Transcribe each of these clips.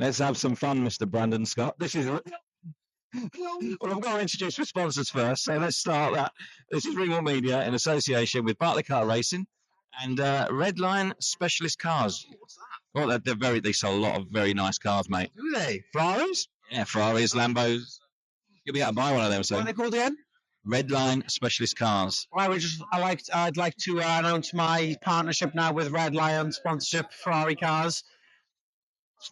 Let's have some fun, Mr. Brandon Scott. This is. Well, I'm going to introduce the sponsors first. So let's start that. This is Ringwall Media in association with Bartley Car Racing and Redline Specialist Cars. What's that? Well, they sell a lot of very nice cars, mate. Do they? Ferraris? Yeah, Ferraris, Lambos. You'll be able to buy one of them soon. What are they called again? Redline Specialist Cars. I'd like to announce my partnership now with Red Lion sponsorship Ferrari cars.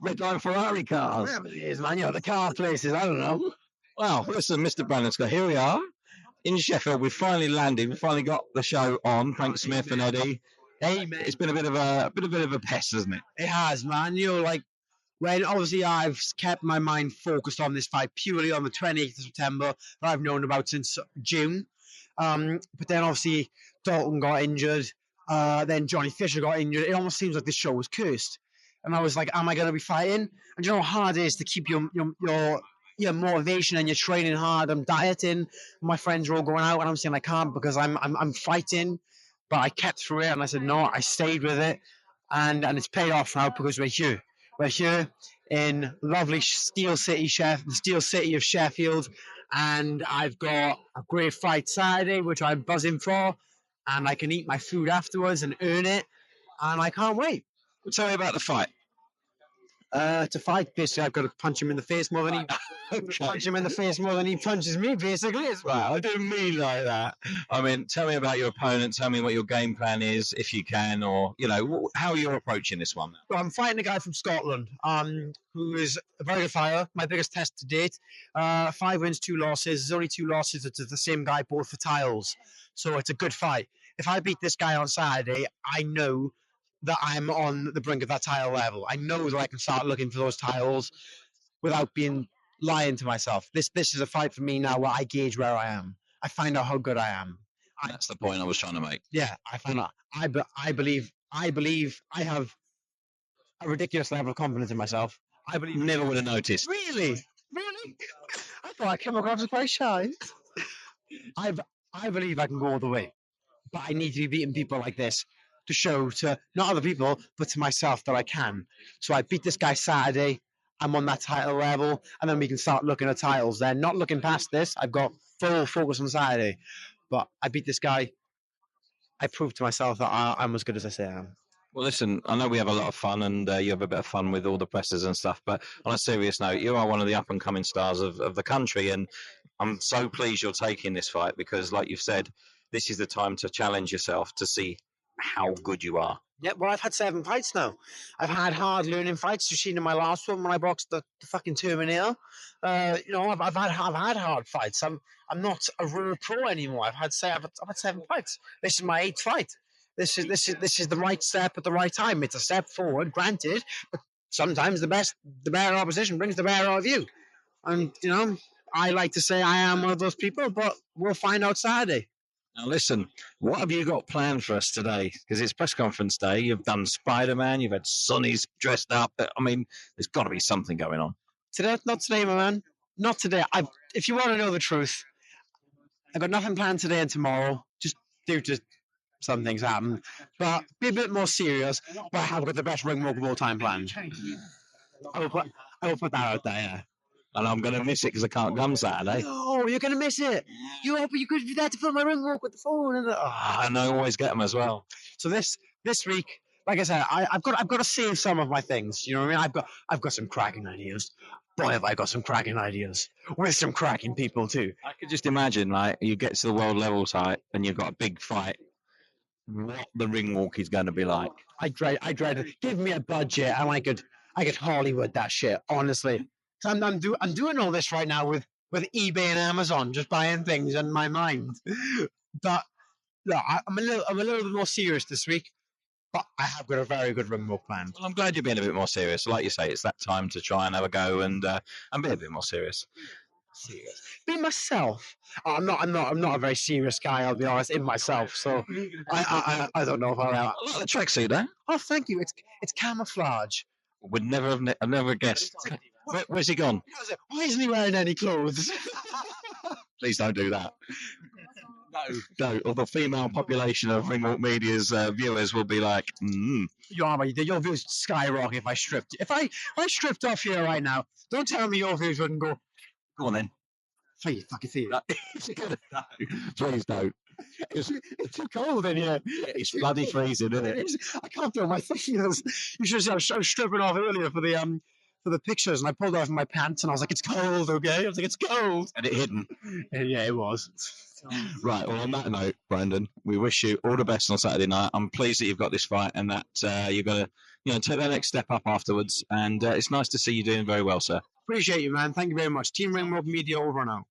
Redline Ferrari cars. Whatever it is, man. The car places. I don't know. Well, listen, Mr. Brandon Scott, here we are in Sheffield. We've finally landed. We've finally got the show on. Frank Smith and Eddie. Hey, man. It's been a bit of a pest, hasn't it? It has, man. When obviously I've kept my mind focused on this fight purely on the 28th of September that I've known about since June. But then obviously Dalton got injured. Then Johnny Fisher got injured. It almost seems like this show was cursed. And I was like, am I going to be fighting? And you know how hard it is to keep your motivation and you're training hard. I'm dieting. My friends are all going out and I'm saying I can't because I'm fighting. But I kept through it and I said, no, I stayed with it. And it's paid off now because we're here. We're here in lovely Steel City of Sheffield, and I've got a great fight Saturday, which I'm buzzing for, and I can eat my food afterwards and earn it, and I can't wait. Well, tell me about the fight. To fight, basically, I've got to punch him in the face more than punch him in the face more than he punches me. Basically, it's right. I didn't mean like that. I mean, tell me about your opponent. Tell me what your game plan is, if you can, or how you're approaching this one. Well, I'm fighting a guy from Scotland, who is a very good fighter. My biggest test to date. 5 wins, 2 losses. There's only 2 losses. It's the same guy, both for titles. So it's a good fight. If I beat this guy on Saturday, I know that I'm on the brink of that title level. I know that I can start looking for those titles without being lying to myself. This is a fight for me now where I gauge where I am. I find out how good I am. That's the point I was trying to make. Yeah, I find out. I believe I have a ridiculous level of confidence in myself. I believe. Never would have noticed. Really? I thought I came across as quite shy. I believe I can go all the way, but I need to be beating people like this to show to not other people, but to myself that I can. So I beat this guy Saturday. I'm on that title level, and then we can start looking at titles. Then, not looking past this. I've got full focus on Saturday, but I beat this guy. I proved to myself that I'm as good as I say I am. Well, listen, I know we have a lot of fun, and you have a bit of fun with all the presses and stuff. But on a serious note, you are one of the up and coming stars of the country, and I'm so pleased you're taking this fight because, like you've said, this is the time to challenge yourself to see how good you are. Yeah, well, I've had 7 fights now. I've had hard learning fights. You've seen in my last one when I boxed the fucking Terminator. I've had hard fights. I'm not a real pro anymore. I've had 7 fights. This is my 8th fight. This is the right step at the right time. It's a step forward, granted, but sometimes the better opposition brings the better out of you. And I like to say I am one of those people, but we'll find out Saturday. Now, listen, what have you got planned for us today? Because it's press conference day. You've done Spider-Man. You've had Sonny's dressed up. I mean, there's got to be something going on. Not today, my man. Not today. If you want to know the truth, I've got nothing planned today and tomorrow, just due to some things happen. But be a bit more serious. But I have got the best ring walk of all time planned. I will put that out there, yeah. And I'm going to miss it because I can't come Saturday. No, you're going to miss it. You could be there to film my ring walk with the phone. And I always get them as well. So this week, like I said, I've got to save some of my things. You know what I mean? I've got some cracking ideas. Boy, have I got some cracking ideas with some cracking people too. I could just imagine, like, you get to the world level site and you've got a big fight. What the ring walk is going to be like? I dread it. Give me a budget and I could Hollywood that shit. Honestly. So I'm doing all this right now with eBay and Amazon, just buying things in my mind. But no, I'm a little bit more serious this week. But I have got a very good ring walk planned. Well, I'm glad you're being a bit more serious. Like you say, it's that time to try and have a go and be a bit more serious. Be myself. I'm not a very serious guy. I'll be honest, in myself. So I don't know if I am. I like the tracksuit, though. Oh, thank you. It's camouflage. Would never have I've never guessed. Where's he gone? Why isn't he wearing any clothes? Please don't do that. No, or the female population of Ringwalk Media's viewers will be like, Your views skyrocket if I stripped. If I stripped off here right now, don't tell me your views wouldn't go. go on then. Hey, fucking see it. No, please don't. It's too cold in here. It's bloody freezing, isn't it? I can't feel my fingers. You should have seen I was stripping off earlier for the pictures, and I pulled off my pants, and I was like, "It's cold, okay?" I was like, "It's cold." And it hidden. Yeah, it was. Right. Well, on that note, Brandon, we wish you all the best on Saturday night. I'm pleased that you've got this fight and that you're going to, take that next step up afterwards. And it's nice to see you doing very well, sir. Appreciate you, man. Thank you very much. Team Ringwalk Media over now.